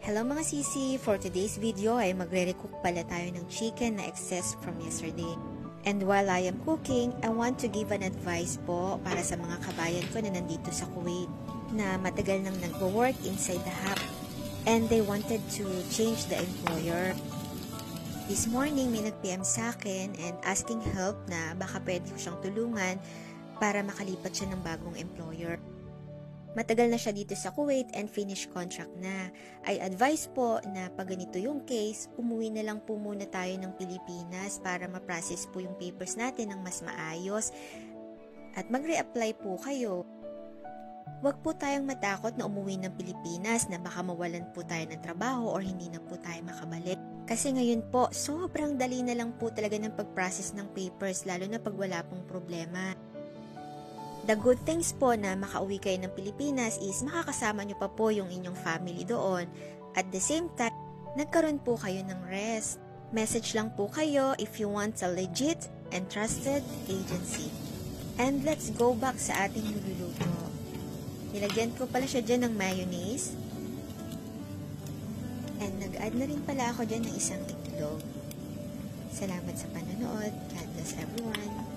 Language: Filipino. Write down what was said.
Hello mga sisi! For today's video ay magre-recook pala tayo ng chicken na excess from yesterday. And while I am cooking, I want to give an advice po para sa mga kabayan ko na nandito sa Kuwait na matagal nang nagwo-work inside the hub and they wanted to change the employer. This morning may nag-PM sa akin and asking help na baka pwede ko siyang tulungan para makalipat siya ng bagong employer. Matagal na siya dito sa Kuwait and finish contract na. I advise po na pag ganito yung case, umuwi na lang po muna tayo ng Pilipinas para ma-process po yung papers natin ng mas maayos at mag-reapply po kayo. Huwag po tayong matakot na umuwi ng Pilipinas na baka mawalan po tayo ng trabaho or hindi na po tayo makabalik. Kasi ngayon po, sobrang dali na lang po talaga ng pag-process ng papers lalo na pag wala pong problema. The good things po na makauwi kayo ng Pilipinas is makakasama nyo pa po yung inyong family doon. At the same time, nagkaroon po kayo ng rest. Message lang po kayo if you want a legit and trusted agency. And let's go back sa ating niluluto. Nilagyan ko pala siya dyan ng mayonnaise. And nag-add na rin pala ako dyan ng isang itlog. Salamat sa panonood. God bless everyone.